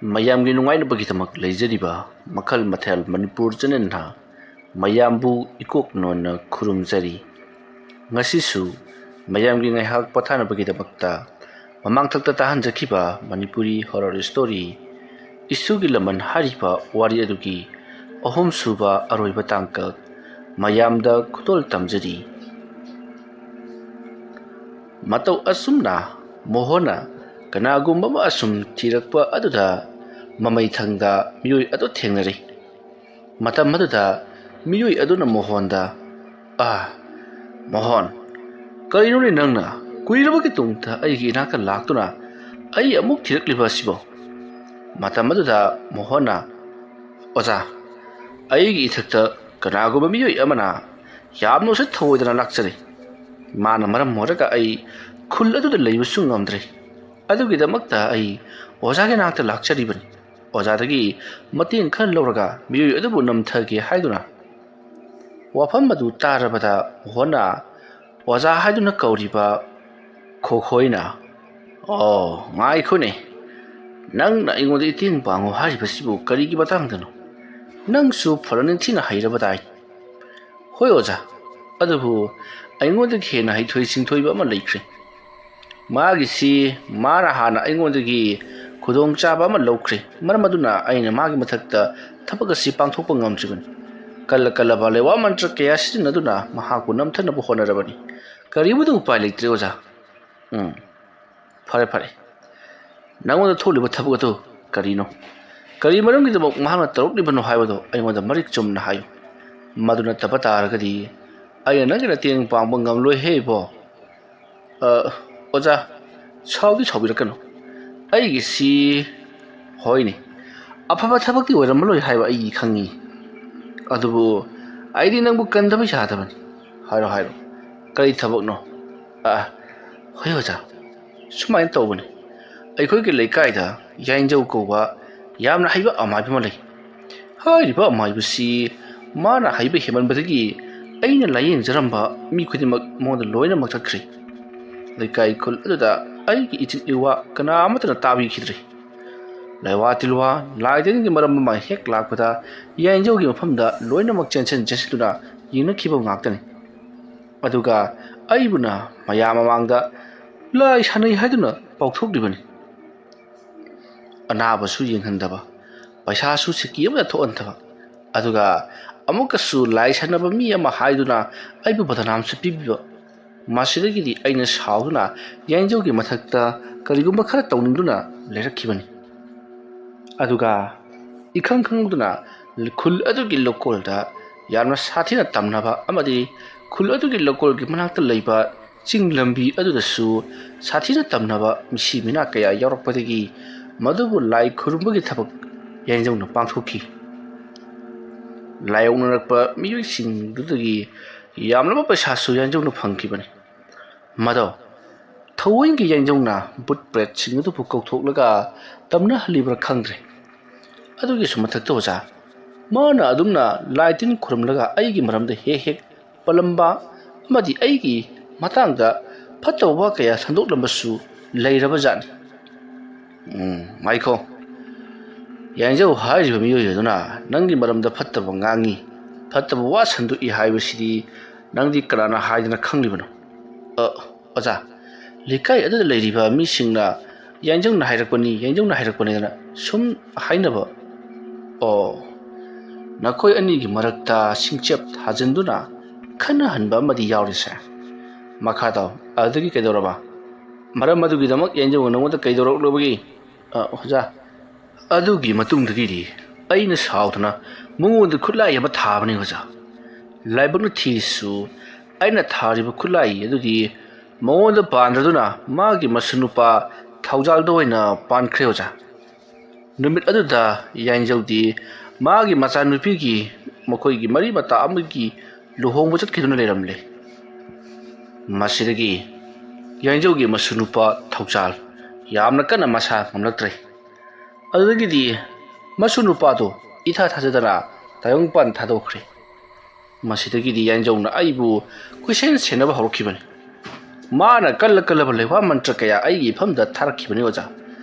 ꯃꯌꯥꯝꯒꯤ ꯅꯨꯡꯉꯥꯏꯅꯕꯒꯤꯗꯃꯛ ꯂꯩꯖꯔꯤꯕ ꯃꯈꯜ ꯃꯊꯦꯜ ꯃꯅꯤꯄꯨꯔ ꯆꯦꯅꯦꯜꯅ ꯃꯌꯥꯝꯕꯨ ꯏꯀꯣꯛꯅꯣꯟꯅ ꯈꯨꯔꯨꯝꯖꯔꯤ꯫ ꯉꯁꯤꯁꯨ ꯃꯌꯥꯝꯒꯤ ꯉꯥꯏꯍꯥꯛ ꯄꯣꯊꯥꯅꯕꯒꯤꯗꯃꯛꯇ ꯃꯃꯥꯡꯊꯛꯇ ꯇꯥꯍꯟꯖꯈꯤꯕ ꯃꯅꯤꯄꯨꯔꯤ ꯍꯣꯔꯔ ꯁ꯭ꯇꯣꯔꯤ ꯏꯁꯨꯒꯤ ꯂꯃꯟ ꯍꯥꯏꯔꯤꯕ ꯋꯥꯔꯤ ꯑꯗꯨꯒꯤ ꯑꯍꯨꯝꯁꯨꯕ ꯑꯔꯣꯏꯕ ꯇꯥꯡꯀꯛ ꯃꯌꯥꯝꯗ ꯈꯨꯗꯣꯜ ꯇꯝꯖꯔꯤ꯫ ꯃꯇꯧ ꯑꯁꯨꯝꯅ ꯃꯣꯍꯣꯟꯅ ꯀꯅꯥꯒꯨꯝꯕ ꯑꯃ ꯑꯁꯨꯝ ꯊꯤꯔꯛꯄ ꯑꯗꯨꯗ ꯃꯃꯩꯊꯪꯗ ꯃꯤꯑꯣꯏ ꯑꯗꯨ ꯊꯦꯡꯅꯔꯤ꯫ ꯃꯇꯝ ꯑꯗꯨꯗ ꯃꯤꯑꯣꯏ ꯑꯗꯨꯅ ꯃꯣꯍꯣꯟꯗ ꯃꯣꯍꯣꯟ, ꯀꯔꯤꯅꯣꯅꯦ ꯅꯪꯅ ꯀꯨꯏꯔꯕꯒꯤ ꯇꯨꯡꯗ ꯑꯩꯒꯤ ꯏꯅꯥꯛꯇ ꯂꯥꯛꯇꯨꯅ ꯑꯩ ꯑꯃꯨꯛ ꯊꯤꯔꯛꯂꯤꯕ ꯑꯁꯤꯕꯣ? ꯃꯇꯝ ꯑꯗꯨꯗ ꯃꯣꯍꯣꯟꯅ, ꯑꯣꯖꯥ, ꯑꯩꯒꯤ ꯏꯊꯛꯇ ꯀꯅꯥꯒꯨꯝꯕ ꯃꯤꯑꯣꯏ ꯑꯃꯅ ꯌꯥꯝꯅ ꯎꯁꯤꯠ ꯊꯑꯣꯏꯗꯅ ꯂꯥꯛꯆꯔꯤ꯫ ꯃꯥꯅ ꯃꯔꯝ ꯑꯣꯏꯔꯒ ꯑꯩ ꯈꯨꯜ ꯑꯗꯨꯗ ꯂꯩꯕꯁꯨ ꯉꯝꯗ꯭ꯔꯦ꯫ ꯑꯗꯨꯒꯤꯗꯃꯛꯇ ꯑꯩ ꯑꯣꯖꯥꯒꯤ ꯅꯥꯛꯇ ꯂꯥꯛꯆꯔꯤꯕꯅꯤ, ꯑꯣꯖꯥꯗꯒꯤ ꯃꯇꯦꯡ ꯈꯔ ꯂꯧꯔꯒ ꯃꯤꯑꯣꯏ ꯑꯗꯨꯕꯨ ꯅꯝꯊꯒꯦ ꯍꯥꯏꯗꯨꯅ꯫ ꯋꯥꯐꯝ ꯑꯗꯨ ꯇꯥꯔꯕꯗ ꯃꯣꯍꯣꯟꯅ ꯑꯣꯖꯥ ꯍꯥꯏꯗꯨꯅ ꯀꯧꯔꯤꯕ ꯈꯣꯈꯣꯏꯅ, ꯉꯥꯏꯈꯣꯅꯦ, ꯅꯪꯅ ꯑꯩꯉꯣꯟꯗ ꯃꯇꯦꯡ ꯄꯥꯡꯉꯨ ꯍꯥꯏꯔꯤꯕꯁꯤꯕꯨ ꯀꯔꯤꯒꯤ ꯃꯇꯥꯡꯗꯅꯣ? ꯅꯪꯁꯨ ꯐꯅ ꯅꯤꯡꯊꯤꯅ ꯍꯩꯔꯕꯗꯥꯏ꯫ ꯍꯣꯏ ꯑꯣꯖꯥ, ꯑꯗꯨꯕꯨ ꯑꯩꯉꯣꯟꯗꯒꯤ ꯍꯦꯟꯅ ꯍꯩꯊꯣꯏ ꯁꯤꯡꯊꯣꯏꯕ ꯑꯃ ꯂꯩꯈ꯭ꯔꯦ꯫ ꯃꯥꯅ ꯍꯥꯟꯅ ꯑꯩꯉꯣꯟꯗꯒꯤ ꯈꯨꯗꯣꯡꯆꯥꯕ ꯑꯃ ꯂꯧꯈ꯭ꯔꯦ, ꯃꯔꯝ ꯑꯗꯨꯅ ꯑꯩꯅ ꯃꯥꯒꯤ ꯃꯊꯛꯇ ꯊꯕꯛ ꯑꯁꯤ ꯄꯥꯡꯊꯣꯛꯄ ꯉꯝꯗ꯭ꯔꯤꯕꯅꯤ꯫ ꯀꯜꯂꯕ ꯂꯩꯋꯥ ꯃꯟꯇ꯭ꯔ ꯀꯌꯥ ꯁꯤꯖꯤꯟꯅꯗꯨꯅ ꯃꯍꯥꯛꯄꯨ ꯅꯝꯊꯅꯕ ꯍꯣꯠꯅꯔꯕꯅꯤ꯫ ꯀꯔꯤꯕꯨꯗꯤ ꯎꯄꯥꯏ ꯂꯩꯇ꯭ꯔꯦ ꯑꯣꯖꯥ꯫ ꯐꯔꯦ, ꯅꯪꯉꯣꯟꯗ ꯊꯣꯛꯂꯤꯕ ꯊꯕꯛ ꯑꯗꯨ ꯀꯔꯤꯅꯣ? ꯀꯔꯤ ꯃꯔꯝꯒꯤꯗꯃꯛ ꯃꯍꯥꯛꯅ ꯇꯧꯔꯛꯂꯤꯕꯅꯣ ꯍꯥꯏꯕꯗꯨ ꯑꯩꯉꯣꯟꯗ ꯃꯔꯤꯛ ꯆꯨꯝꯅ ꯍꯥꯏꯌꯨ꯫ ꯃꯗꯨ ꯅꯠꯇꯕ ꯇꯥꯔꯒꯗꯤ ꯑꯩꯅ ꯅꯪꯒꯤ ꯃꯇꯦꯡ ꯄꯥꯡꯕ ꯉꯝꯂꯣꯏꯍꯦ ꯏꯕꯣ꯫ ꯑꯣꯖꯥ, ꯁꯥꯎꯕꯤꯔꯛꯀꯅꯨ꯫ ꯑꯩꯒꯤꯁꯤ, ꯍꯣꯏꯅꯦ, ꯑꯐꯕ ꯊꯕꯛꯇꯤ ꯑꯣꯏꯔꯝꯃꯔꯣꯏ ꯍꯥꯏꯕ ꯑꯩ ꯈꯪꯉꯤ, ꯑꯗꯨꯕꯨ ꯑꯩꯗꯤ ꯅꯪꯕꯨ ꯀꯟꯗꯕ ꯌꯥꯗꯕꯅꯤ꯫ ꯍꯥꯏꯔꯣ, ꯀꯔꯤ ꯊꯕꯛꯅꯣ? ꯍꯣꯏ ꯑꯣꯖꯥ, ꯁꯨꯃꯥꯏꯅ ꯇꯧꯕꯅꯤ꯫ ꯑꯩꯈꯣꯏꯒꯤ ꯂꯩꯀꯥꯏꯗ ꯌꯥꯏꯟꯖꯧ ꯀꯧꯕ ꯌꯥꯝꯅ ꯍꯩꯕ ꯑꯃꯥꯏꯕ ꯑꯃ ꯂꯩ꯫ ꯍꯥꯏꯔꯤꯕ ꯑꯃꯥꯏꯕꯁꯤ ꯃꯥꯅ ꯍꯩꯕ ꯍꯦꯟꯃꯟꯕꯗꯒꯤ ꯑꯩꯅ ꯂꯥꯌꯦꯡꯖꯔꯝꯕ ꯃꯤ ꯈꯨꯗꯤꯡꯃꯛ ꯃꯉꯣꯟꯗ ꯂꯣꯏꯅꯃꯛ ꯆꯠꯈ꯭ꯔꯦ꯫ ꯂꯩꯀꯥꯏ ꯈꯨꯜ ꯑꯗꯨꯗ ꯑꯩꯒꯤ ꯏꯊꯤꯜ ꯏꯋꯥ ꯀꯅꯥ ꯑꯃꯠꯇꯅ ꯇꯥꯕꯤꯈꯤꯗ꯭ꯔꯦ꯫ ꯂꯩꯋꯥ ꯇꯤꯜꯋꯥ ꯂꯥꯏ ꯇꯤꯟꯒꯤ ꯃꯔꯝ ꯑꯃ ꯍꯦꯛ ꯂꯥꯛꯄꯗ ꯌꯥꯏꯟꯖꯧꯒꯤ ꯃꯐꯝꯗ ꯂꯣꯏꯅꯃꯛ ꯆꯦꯟꯁꯤꯟꯗꯨꯅ ꯌꯦꯡꯅꯈꯤꯕ ꯉꯥꯛꯇꯅꯤ꯫ ꯑꯗꯨꯒ ꯑꯩꯕꯨꯅ ꯃꯌꯥꯝ ꯃꯃꯥꯡꯗ ꯂꯥꯏ ꯁꯥꯟꯅꯩ ꯍꯥꯏꯗꯨꯅ ꯄꯥꯎꯊꯣꯛꯂꯤꯕꯅꯤ꯫ ꯑꯅꯥꯕꯁꯨ ꯌꯦꯡꯍꯟꯗꯕ, ꯄꯩꯁꯥꯁꯨ ꯁꯤꯀꯤ ꯑꯃꯗ ꯊꯣꯛꯍꯟꯗꯕ, ꯑꯗꯨꯒ ꯑꯃꯨꯛꯀꯁꯨ ꯂꯥꯏ ꯁꯥꯟꯅꯕ ꯃꯤ ꯑꯃ ꯍꯥꯏꯗꯨꯅ ꯑꯩꯕꯨ ꯕꯗꯅꯥꯝꯁꯨ ꯄꯤꯕꯤꯕ꯫ ꯃꯁꯤꯗꯒꯤꯗꯤ ꯑꯩꯅ ꯁꯥꯎꯗꯨꯅ ꯌꯥꯏꯟꯖꯧꯒꯤ ꯃꯊꯛꯇ ꯀꯔꯤꯒꯨꯝꯕ ꯈꯔ ꯇꯧꯅꯤꯡꯗꯨꯅ ꯂꯩꯔꯛꯈꯤꯕꯅꯤ꯫ ꯑꯗꯨꯒ ꯏꯈꯪ ꯈꯪꯍꯧꯗꯅ ꯈꯨꯜ ꯑꯗꯨꯒꯤ ꯂꯧꯀꯣꯜꯗ ꯌꯥꯝꯅ ꯁꯥꯊꯤꯅ ꯇꯝꯅꯕ ꯑꯃꯗꯤ ꯈꯨꯜ ꯑꯗꯨꯒꯤ ꯂꯧꯀꯣꯜꯒꯤ ꯃꯅꯥꯛꯇ ꯂꯩꯕ ꯆꯤꯡ ꯂꯝꯕꯤ ꯑꯗꯨꯗꯁꯨ ꯁꯥꯊꯤꯅ ꯇꯝꯅꯕ ꯃꯤꯁꯤ ꯃꯤꯅꯥ ꯀꯌꯥ ꯌꯥꯎꯔꯛꯄꯗꯒꯤ ꯃꯗꯨꯕꯨ ꯂꯥꯏ ꯈꯨꯔꯨꯝꯕꯒꯤ ꯊꯕꯛ ꯌꯥꯏꯟꯖꯧꯅ ꯄꯥꯡꯊꯣꯛꯈꯤ꯫ ꯂꯥꯏꯌꯣꯛꯅꯔꯛꯄ ꯃꯤꯑꯣꯏꯁꯤꯡꯗꯨꯗꯒꯤ ꯌꯥꯝꯂꯕ ꯄꯩꯁꯥꯁꯨ ꯌꯥꯏꯟꯖꯧꯅ ꯐꯪꯈꯤꯕꯅꯤ꯫ ꯃꯗꯣ ꯊꯑꯣꯏꯒꯤ ꯌꯥꯏꯟꯖꯧꯅ ꯕꯨꯠ ꯄ꯭ꯔꯦꯠꯁꯤꯡ ꯑꯗꯨꯕꯨ ꯀꯧꯊꯣꯛꯂꯒ ꯇꯝꯅꯍꯜꯂꯤꯕ꯭ꯔꯥ ꯈꯪꯗ꯭ꯔꯦ꯫ ꯑꯗꯨꯒꯤꯁꯨ ꯃꯊꯛꯇ ꯑꯣꯖꯥ, ꯃꯥꯅ ꯑꯗꯨꯝꯅ ꯂꯥꯏ ꯇꯤꯟ ꯈꯨꯔꯨꯝꯂꯒ ꯑꯩꯒꯤ ꯃꯔꯝꯗ ꯍꯦꯛ ꯄꯜꯂꯝꯕ ꯑꯃꯗꯤ ꯑꯩꯒꯤ ꯃꯇꯥꯡꯗ ꯐꯠꯇꯕ ꯋꯥ ꯀꯌꯥ ꯁꯟꯗꯣꯛꯂꯝꯕꯁꯨ ꯂꯩꯔꯕꯖꯥꯠꯅꯤ꯫ ꯉꯥꯏꯈꯣ, ꯌꯥꯏꯟꯖꯧ ꯍꯥꯏꯔꯤꯕ ꯃꯤꯑꯣꯏ ꯑꯗꯨꯅ ꯅꯪꯒꯤ ꯃꯔꯝꯗ ꯐꯠꯇꯕ ꯉꯥꯡꯉꯤ, ꯐꯠꯇꯕ ꯋꯥ ꯁꯟꯗꯣꯛꯏ ꯍꯥꯏꯕꯁꯤꯗꯤ ꯅꯪꯗꯤ ꯀꯅꯥꯅ ꯍꯥꯏꯗꯅ ꯈꯪꯂꯤꯕꯅꯣ? ꯑꯣꯖꯥ, ꯂꯩꯀꯥꯏ ꯑꯗꯨꯗ ꯂꯩꯔꯤꯕ ꯃꯤꯁꯤꯡꯅ ꯌꯥꯏꯟꯖꯧꯅ ꯍꯥꯏꯔꯛꯄꯅꯤꯗꯅ ꯁꯨꯝ ꯍꯥꯏꯅꯕ꯫ ꯅꯈꯣꯏ ꯑꯅꯤꯒꯤ ꯃꯔꯛꯇ ꯁꯤꯡꯆꯦꯞ ꯊꯥꯖꯤꯟꯗꯨꯅ ꯈꯟꯅꯍꯟꯕ ꯑꯃꯗꯤ ꯌꯥꯎꯔꯤꯁꯦ꯫ ꯃꯈꯥ ꯇꯥꯎ, ꯑꯗꯨꯗꯒꯤ ꯀꯩꯗꯧꯔꯕ? ꯃꯔꯝ ꯑꯗꯨꯒꯤꯗꯃꯛ ꯌꯥꯏꯟꯖꯧꯅ ꯅꯉꯣꯟꯗ ꯀꯩꯗꯧꯔꯛꯂꯕꯒꯦ? ꯑꯣꯖꯥ, ꯑꯗꯨꯒꯤ ꯃꯇꯨꯡꯗꯒꯤꯗꯤ ꯑꯩꯅ ꯁꯥꯎꯗꯨꯅ ꯃꯉꯣꯟꯗ ꯈꯨꯠꯂꯥꯏ ꯑꯃ ꯊꯥꯕꯅꯤ ꯑꯣꯖꯥ꯫ ꯂꯥꯏꯕꯛꯅ ꯊꯤꯔꯤꯁꯨ ꯑꯩꯅ ꯊꯥꯔꯤꯕ ꯈꯨꯠꯂꯥꯏ ꯑꯗꯨꯗꯤ ꯃꯉꯣꯟꯗ ꯄꯥꯟꯗ꯭ꯔꯗꯨꯅ ꯃꯥꯒꯤ ꯃꯁꯨꯅꯨꯄꯥ ꯊꯧꯖꯥꯜꯗ ꯑꯣꯏꯅ ꯄꯥꯟꯈ꯭ꯔꯦ ꯑꯣꯖꯥ꯫ ꯅꯨꯃꯤꯠ ꯑꯗꯨꯗ ꯌꯥꯏꯟꯖꯧꯗꯤ ꯃꯥꯒꯤ ꯃꯆꯥꯅꯨꯄꯤꯒꯤ ꯃꯈꯣꯏꯒꯤ ꯃꯔꯤ ꯃꯇꯥ ꯑꯃꯒꯤ ꯂꯨꯍꯣꯡꯕ ꯆꯠꯈꯤꯗꯨꯅ ꯂꯩꯔꯝꯂꯦ꯫ ꯃꯁꯤꯗꯒꯤ ꯌꯥꯏꯟꯖꯧꯒꯤ ꯃꯁꯨꯅꯨꯄꯥ ꯊꯧꯖꯥꯜ ꯌꯥꯝꯅ ꯀꯟꯅ ꯃꯁꯥ ꯉꯝꯂꯛꯇ꯭ꯔꯦ꯫ ꯑꯗꯨꯗꯒꯤꯗꯤ ꯃꯁꯨꯅꯨꯄꯥꯗꯣ ꯏꯊꯥ ꯊꯥꯖꯗꯅ ꯇꯥꯏꯕꯪꯄꯥꯟ ꯊꯥꯗꯣꯛꯈ꯭ꯔꯦ꯫ ꯃꯁꯤꯗꯒꯤꯗꯤ ꯌꯥꯏꯟꯖꯧꯅ ꯑꯩꯕꯨ ꯀꯣꯏꯁꯦꯟ ꯁꯦꯟꯅꯕ ꯍꯧꯔꯛꯈꯤꯕꯅꯤ꯫ ꯃꯥꯅ ꯀꯜꯂꯕ ꯂꯩꯋꯥ ꯃꯟꯇ꯭ꯔ ꯀꯌꯥ ꯑꯩꯒꯤ ꯏꯐꯝꯗ ꯊꯥꯔꯛꯈꯤꯕꯅꯤ ꯑꯣꯖꯥ꯫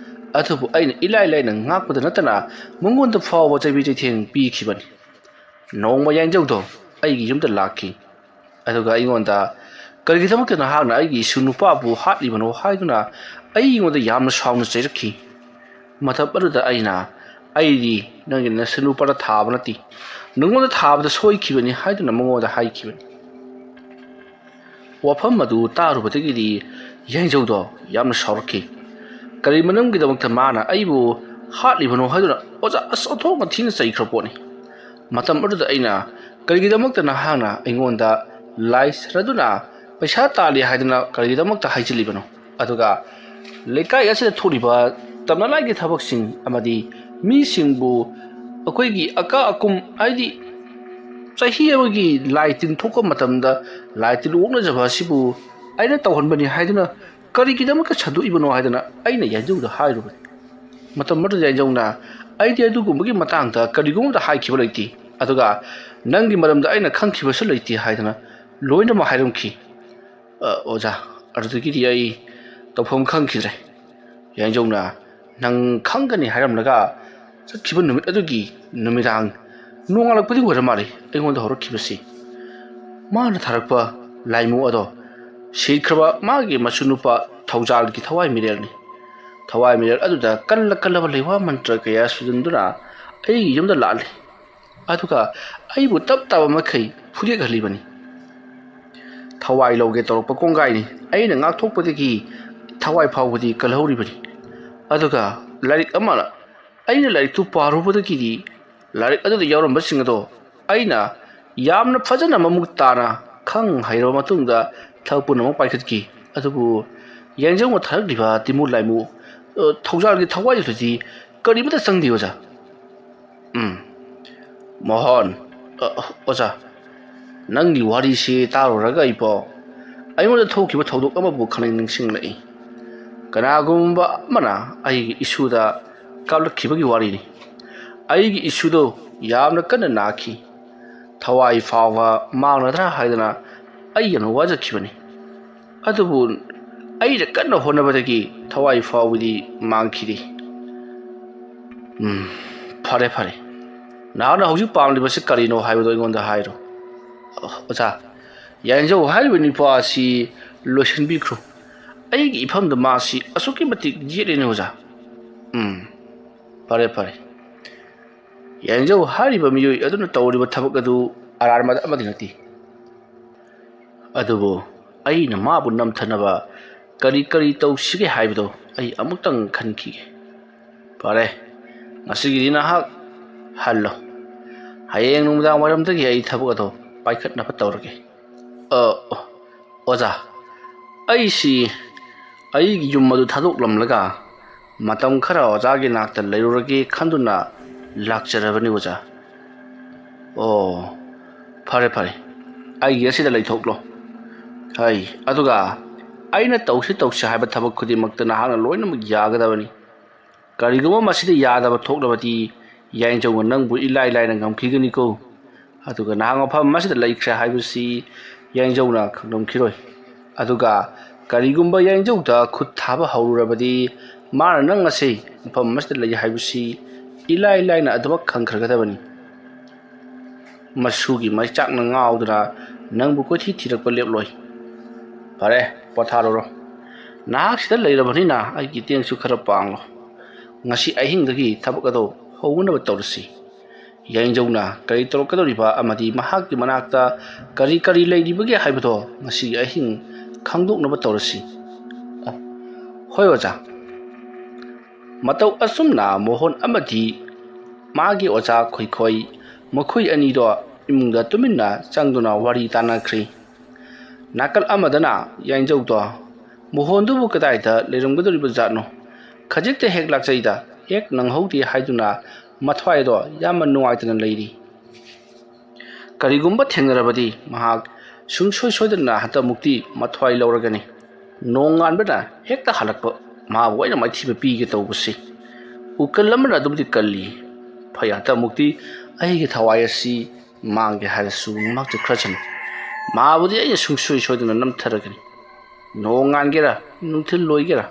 ꯑꯗꯨꯕꯨ ꯑꯩꯅ ꯏꯂꯥꯏ ꯂꯥꯏꯅ ꯉꯥꯛꯄꯗ ꯅꯠꯇꯅ ꯃꯉꯣꯟꯗ ꯐꯥꯎꯕ ꯆꯩꯕꯤ ꯆꯩꯊꯦꯡ ꯄꯤꯈꯤꯕꯅꯤ꯫ ꯅꯣꯡꯃ ꯌꯥꯏꯖꯧꯗꯣ ꯑꯩꯒꯤ ꯌꯨꯝꯗ ꯂꯥꯛꯈꯤ ꯑꯗꯨꯒ ꯑꯩꯉꯣꯟꯗ ꯀꯔꯤꯒꯤꯗꯃꯛꯇ ꯅꯍꯥꯛꯅ ꯑꯩꯒꯤ ꯏꯁꯨ ꯅꯨꯄꯥꯕꯨ ꯍꯥꯠꯂꯤꯕꯅꯣ ꯍꯥꯏꯗꯨꯅ ꯑꯩꯉꯣꯟꯗ ꯌꯥꯝꯅ ꯁꯥꯎꯅ ꯆꯩꯔꯛꯈꯤ꯫ ꯃꯇꯝ ꯑꯗꯨꯗ ꯑꯩꯅ ꯑꯩꯗꯤ ꯅꯪꯒꯤ ꯅꯁꯨꯅꯨꯄꯥꯗ ꯊꯥꯕ ꯅꯠꯇꯦ, ꯅꯉꯣꯟꯗ ꯊꯥꯕꯗ ꯁꯣꯏꯈꯤꯕꯅꯤ ꯍꯥꯏꯗꯨꯅ ꯃꯉꯣꯟꯗ ꯍꯥꯏꯈꯤꯕꯅꯤ꯫ ꯋꯥꯐꯝ ꯑꯗꯨ ꯇꯥꯔꯨꯕꯗꯒꯤꯗꯤ ꯌꯥꯏꯖꯧꯗꯣ ꯌꯥꯝꯅ ꯁꯥꯎꯔꯛꯈꯤ꯫ ꯀꯔꯤ ꯃꯔꯝꯒꯤꯗꯃꯛꯇ ꯃꯥꯅ ꯑꯩꯕꯨ ꯍꯥꯠꯂꯤꯕꯅꯣ ꯍꯥꯏꯗꯨꯅ ꯑꯣꯖꯥ ꯑꯣꯟꯊꯣꯛꯅ ꯊꯤꯅ ꯆꯩꯈ꯭ꯔ ꯄꯣꯠꯅꯤ꯫ ꯃꯇꯝ ꯑꯗꯨꯗ ꯑꯩꯅ ꯀꯔꯤꯒꯤꯗꯃꯛꯇ ꯅꯍꯥꯛꯅ ꯑꯩꯉꯣꯟꯗ ꯂꯥꯏ ꯁꯥꯔꯗꯨꯅ ꯄꯩꯁꯥ ꯇꯥꯜꯂꯤ ꯍꯥꯏꯗꯨꯅ ꯀꯔꯤꯒꯤꯗꯃꯛꯇ ꯍꯥꯏꯖꯤꯜꯂꯤꯕꯅꯣ, ꯑꯗꯨꯒ ꯂꯩꯀꯥꯏ ꯑꯁꯤꯗ ꯊꯣꯛꯂꯤꯕ ꯇꯝꯅꯂꯥꯏꯒꯤ ꯊꯕꯛꯁꯤꯡ ꯑꯃꯗꯤ ꯃꯤꯁꯤꯡꯕꯨ ꯑꯩꯈꯣꯏꯒꯤ ꯑꯀꯥ ꯑꯀꯨꯝ ꯍꯥꯏꯗꯤ ꯆꯍꯤ ꯑꯃꯒꯤ ꯂꯥꯏ ꯇꯤꯟ ꯊꯣꯛꯄ ꯃꯇꯝꯗ ꯂꯥꯏ ꯇꯤꯟ ꯑꯣꯛꯅꯖꯕ ꯑꯁꯤꯕꯨ ꯑꯩꯅ ꯇꯧꯍꯟꯕꯅꯤ ꯍꯥꯏꯗꯨꯅ ꯀꯔꯤꯒꯤꯗꯃꯛꯇ ꯁꯟꯗꯣꯛꯏꯕꯅꯣ ꯍꯥꯏꯗꯅ ꯑꯩꯅ ꯌꯥꯏꯖꯧꯗ ꯍꯥꯏꯔꯨꯕꯅꯤ꯫ ꯃꯇꯝ ꯑꯗꯨꯗ ꯌꯥꯏꯖꯧꯅ ꯑꯩꯗꯤ ꯑꯗꯨꯒꯨꯝꯕꯒꯤ ꯃꯇꯥꯡꯗ ꯀꯔꯤꯒꯨꯝꯕꯗ ꯍꯥꯏꯈꯤꯕ ꯂꯩꯇꯦ, ꯑꯗꯨꯒ ꯅꯪꯒꯤ ꯃꯔꯝꯗ ꯑꯩꯅ ꯈꯪꯈꯤꯕꯁꯨ ꯂꯩꯇꯦ ꯍꯥꯏꯗꯅ ꯂꯣꯏꯅꯃꯛ ꯍꯥꯏꯔꯝꯈꯤ꯫ ꯑꯣꯖꯥ ꯑꯗꯨꯗꯒꯤꯗꯤ ꯑꯩ ꯇꯧꯐꯝ ꯈꯪꯈꯤꯗ꯭ꯔꯦ꯫ ꯌꯥꯏꯖꯧꯅ ꯅꯪ ꯈꯪꯒꯅꯤ ꯍꯥꯏꯔꯝꯂꯒ ꯆꯠꯈꯤꯕ ꯅꯨꯃꯤꯠ ꯑꯗꯨꯒꯤ ꯅꯨꯃꯤꯗꯥꯡ ꯅꯣꯡꯉꯥꯜꯂꯛꯄꯗꯤ ꯑꯣꯏꯔ ꯃꯥꯜꯂꯤ ꯑꯩꯉꯣꯟꯗ ꯍꯧꯔꯛꯈꯤꯕꯁꯤ꯫ ꯃꯥꯅ ꯊꯥꯔꯛꯄ ꯂꯥꯏꯃꯨ ꯑꯗꯣ ꯁꯤꯈ꯭ꯔꯕ ꯃꯥꯒꯤ ꯃꯁꯨꯅꯨꯄꯥ ꯊꯧꯖꯥꯜꯒꯤ ꯊꯋꯥꯏ ꯃꯤꯔꯦꯜꯅꯤ꯫ ꯊꯋꯥꯏ ꯃꯤꯔꯦꯜ ꯑꯗꯨꯗ ꯀꯜꯂꯕ ꯂꯩꯋꯥ ꯃꯟꯇ꯭ꯔ ꯀꯌꯥ ꯁꯨꯖꯟꯗꯨꯅ ꯑꯩꯒꯤ ꯌꯨꯝꯗ ꯂꯥꯛꯂꯤ, ꯑꯗꯨꯒ ꯑꯩꯕꯨ ꯇꯞ ꯇꯥꯕ ꯃꯈꯩ ꯐꯨꯗꯦꯛꯍꯜꯂꯤꯕꯅꯤ꯫ ꯊꯋꯥꯏ ꯂꯧꯒꯦ ꯇꯧꯔꯛꯄ ꯀꯣꯡꯒꯥꯏꯅꯤ ꯑꯩꯅ ꯉꯥꯛꯊꯣꯛꯄꯗꯒꯤ ꯊꯋꯥꯏ ꯐꯥꯎꯕꯗꯤ ꯀꯜꯍꯧꯔꯤꯕꯅꯤ, ꯑꯗꯨꯒ ꯂꯥꯏꯔꯤꯛ ꯑꯃꯅ ꯑꯩꯅ ꯂꯥꯏꯔꯤꯛꯇꯨ ꯄꯥꯔꯨꯕꯗꯒꯤꯗꯤ ꯂꯥꯏꯔꯤꯛ ꯑꯗꯨꯗ ꯌꯥꯎꯔꯝꯕꯁꯤꯡ ꯑꯗꯣ ꯑꯩꯅ ꯌꯥꯝꯅ ꯐꯖꯅ ꯃꯃꯨꯠ ꯇꯥꯅ ꯈꯪ ꯍꯩꯔꯕ ꯃꯇꯨꯡꯗ ꯊꯕꯛ ꯄꯨꯝꯅꯃꯛ ꯄꯥꯏꯈꯠꯈꯤ꯫ ꯑꯗꯨꯕꯨ ꯌꯥꯏꯖꯧꯅ ꯊꯥꯔꯛꯂꯤꯕ ꯇꯤꯃꯨ ꯂꯥꯏꯃꯨ ꯊꯧꯖꯥꯜꯒꯤ ꯊꯋꯥꯏꯗꯨꯗꯤ ꯀꯔꯤꯃꯇ ꯆꯪꯗꯦ ꯑꯣꯖꯥ꯫ ꯃꯣꯍꯣꯟ, ꯑꯣꯖꯥ ꯅꯪꯒꯤ ꯋꯥꯔꯤꯁꯤ ꯇꯥꯔꯨꯔꯒ ꯑꯩꯉꯣꯟꯗ ꯊꯣꯛꯈꯤꯕ ꯊꯧꯗꯣꯛ ꯑꯃꯕꯨ ꯈꯪꯅꯤꯡ ꯅꯤꯡꯁꯤꯡꯂꯛꯏ꯫ ꯀꯅꯥꯒꯨꯝꯕ ꯑꯃꯅ ꯑꯩꯒꯤ ꯏꯁꯨꯗ ꯀꯥꯞꯂꯛꯈꯤꯕꯒꯤ ꯋꯥꯔꯤꯅꯤ꯫ ꯑꯩꯒꯤ ꯏꯁꯨꯗꯣ ꯌꯥꯝꯅ ꯀꯟꯅ ꯅꯥꯈꯤ, ꯊꯋꯥꯏ ꯐꯥꯎꯕ ꯃꯥꯡꯂꯗ꯭ꯔꯥ ꯍꯥꯏꯗꯅ ꯑꯩ ꯌꯥꯝꯅ ꯋꯥꯖꯈꯤꯕꯅꯤ꯫ ꯑꯗꯨꯕꯨ ꯑꯩꯅ ꯀꯟꯅ ꯍꯣꯠꯅꯕꯗꯒꯤ ꯊꯋꯥꯏ ꯐꯥꯎꯕꯗꯤ ꯃꯥꯡꯈꯤꯗꯦ꯫ ꯐꯔꯦ ꯐꯔꯦ, ꯅꯍꯥꯛꯅ ꯍꯧꯖꯤꯛ ꯄꯥꯝꯂꯤꯕꯁꯤ ꯀꯔꯤꯅꯣ ꯍꯥꯏꯕꯗꯣ ꯑꯩꯉꯣꯟꯗ ꯍꯥꯏꯔꯣ꯫ ꯑꯣꯖꯥ ꯌꯥꯏꯖꯧ ꯍꯥꯏꯔꯤꯕ ꯅꯨꯄꯥ ꯑꯁꯤ ꯂꯣꯏꯁꯤꯟꯕꯤꯈ꯭ꯔꯣ, ꯑꯩꯒꯤ ꯏꯐꯝꯗ ꯃꯥꯁꯤ ꯑꯁꯨꯛꯀꯤ ꯃꯇꯤꯛ ꯌꯦꯠꯂꯤꯅꯤ ꯑꯣꯖꯥ꯫ ꯐꯔꯦ ꯐꯔꯦ, ꯌꯥꯏꯖꯧ ꯍꯥꯏꯔꯤꯕ ꯃꯤꯑꯣꯏ ꯑꯗꯨꯅ ꯇꯧꯔꯤꯕ ꯊꯕꯛ ꯑꯗꯨ ꯑꯔꯥꯟꯕ ꯑꯃꯗꯤ ꯅꯠꯇꯦ, ꯑꯗꯨꯕꯨ ꯑꯩꯅ ꯃꯥꯕꯨ ꯅꯝꯊꯅꯕ ꯀꯔꯤ ꯇꯧꯁꯤꯒꯦ ꯍꯥꯏꯕꯗꯣ ꯑꯩ ꯑꯃꯨꯛꯇꯪ ꯈꯟꯈꯤꯒꯦ꯫ ꯐꯔꯦ, ꯉꯁꯤꯒꯤꯗꯤ ꯅꯍꯥꯛ ꯍꯜꯂꯣ, ꯍꯌꯦꯡ ꯅꯨꯃꯤꯗꯥꯡ ꯋꯥꯏꯔꯝꯗꯒꯤ ꯑꯩ ꯊꯕꯛ ꯑꯗꯣ ꯄꯥꯏꯈꯠꯅꯕ ꯇꯧꯔꯒꯦ꯫ ꯑꯣꯖꯥ ꯑꯩꯁꯤ ꯑꯩꯒꯤ ꯌꯨꯝ ꯑꯗꯨ ꯊꯥꯗꯣꯛꯂꯝꯂꯒ ꯃꯇꯝ ꯈꯔ ꯑꯣꯖꯥꯒꯤ ꯅꯥꯛꯇ ꯂꯩꯔꯨꯔꯒꯦ ꯈꯟꯗꯨꯅ ꯂꯥꯛꯆꯔꯕꯅꯤ ꯑꯣꯖꯥ꯫ ꯐꯔꯦ ꯐꯔꯦ, ꯑꯩꯒꯤ ꯑꯁꯤꯗ ꯂꯩꯊꯣꯛꯂꯣ꯫ ꯑꯗꯨꯒ ꯑꯩꯅ ꯇꯧꯁꯤ ꯍꯥꯏꯕ ꯊꯕꯛ ꯈꯨꯗꯤꯡꯃꯛꯇ ꯅꯍꯥꯛꯅ ꯂꯣꯏꯅꯃꯛ ꯌꯥꯒꯗꯕꯅꯤ꯫ ꯀꯔꯤꯒꯨꯝꯕ ꯃꯁꯤꯗ ꯌꯥꯗꯕ ꯊꯣꯛꯂꯕꯗꯤ ꯌꯥꯏꯖꯧꯅ ꯅꯪꯕꯨ ꯏꯂꯥꯏ ꯂꯥꯏꯅ ꯉꯝꯈꯤꯒꯅꯤꯀꯣ, ꯑꯗꯨꯒ ꯅꯍꯥꯛ ꯃꯐꯝ ꯑꯁꯤꯗ ꯂꯩꯈ꯭ꯔꯦ ꯍꯥꯏꯕꯁꯤ ꯌꯥꯏꯖꯧꯅ ꯈꯪꯂꯝꯈꯤꯔꯣꯏ꯫ ꯑꯗꯨꯒ ꯀꯔꯤꯒꯨꯝꯕ ꯌꯥꯏꯖꯧꯗ ꯈꯨꯠ ꯊꯥꯕ ꯍꯧꯔꯨꯔꯕꯗꯤ ꯃꯥꯅ ꯅꯪ ꯑꯁꯤ ꯃꯐꯝ ꯑꯁꯤꯗ ꯂꯩ ꯍꯥꯏꯕꯁꯤ इलाई लाइन अदमक खंखरगदबनी मसूगी मैचाकना ngaudना नंगबु कोथि थिरकप लेपलोय फरे पथारोरो नाक सिदा लेरबनिना आइगी तेंगसु खरा पांगलो ngasi ahingdagi thabak ado howunaba tawrasi yainjawna kari torokadoriba amadi mahakki manakta kari leiribagi haibado ngasi ahing khangdoknaba tawrasi hoi oja matau asumna mohon amadi magi oja khoikhoi makhoi ani do imungda tuminna changduna wari tanakhri nakal amadana yainjaw do mohon du kadaida leirumgadoriba jatno खजिकते हेक लाक्चैदा हेक नंगहौदि हाइदुना मथवाय दो यामन नुवाइतना लेरी करिगुम्बा थेंगरबदि महाक सुंसोय सोयदना हता मुक्ति मथवाय लौरगनि नोंगानबना हेक्ता हलकप मा वैना माइथिबे पीगे तौबसि उकलमना दुबदि कल्ली फयाता मुक्ति अहिगे थवायसि मांगे हारसु माक्ति ख्रचन माबुदि अय सुंसोय सोयदना नमथरगनि नोंगानगेरा नुथिल लोइगेरा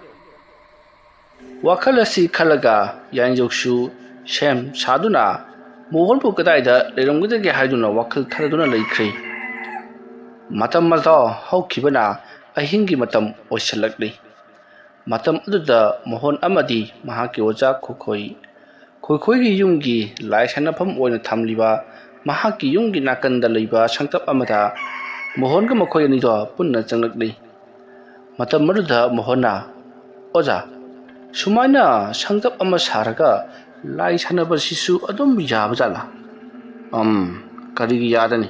ꯋꯥꯈꯜ ꯑꯁꯤ ꯈꯜꯂꯒ ꯌꯥꯏꯅꯖꯧꯁꯨ ꯁꯦꯝ ꯁꯥꯗꯨꯅ ꯃꯣꯍꯣꯟꯕꯨ ꯀꯗꯥꯏꯗ ꯂꯩꯔꯝꯒꯗꯒꯦ ꯍꯥꯏꯗꯨꯅ ꯋꯥꯈꯜ ꯊꯥꯗꯨꯅ ꯂꯩꯈ꯭ꯔꯦ꯫ ꯃꯇꯝ ꯑꯗꯣ ꯍꯧꯈꯤꯕꯅ ꯑꯍꯤꯡꯒꯤ ꯃꯇꯝ ꯑꯣꯏꯁꯤꯜꯂꯛꯂꯤ꯫ ꯃꯇꯝ ꯑꯗꯨꯗ ꯃꯣꯍꯣꯟ ꯑꯃꯗꯤ ꯃꯍꯥꯛꯀꯤ ꯑꯣꯖꯥ ꯈꯣꯏꯈꯣꯏꯒꯤ ꯌꯨꯝꯒꯤ ꯂꯥꯏ ꯁꯥꯟꯅꯐꯝ ꯑꯣꯏꯅ ꯊꯝꯂꯤꯕ ꯃꯍꯥꯛꯀꯤ ꯌꯨꯝꯒꯤ ꯅꯥꯀꯟꯗ ꯂꯩꯕ ꯁꯪꯇꯞ ꯑꯃꯗ ꯃꯣꯍꯣꯟꯒ ꯃꯈꯣꯏ ꯑꯅꯤꯗꯣ ꯄꯨꯟꯅ ꯆꯪꯂꯛꯂꯤ꯫ ꯃꯇꯝ ꯑꯗꯨꯗ ꯃꯣꯍꯣꯟꯅ "ꯑꯣꯖꯥ, ꯁꯨꯃꯥꯏꯅ ꯁꯪꯇꯞ ꯑꯃ ꯁꯥꯔꯒ ꯂꯥꯏ ꯁꯥꯟꯅꯕꯁꯤꯁꯨ ꯑꯗꯨꯝ ꯌꯥꯕꯖꯥꯠꯂꯥ?" ꯀꯔꯤꯒꯤ ꯌꯥꯗꯅꯤ?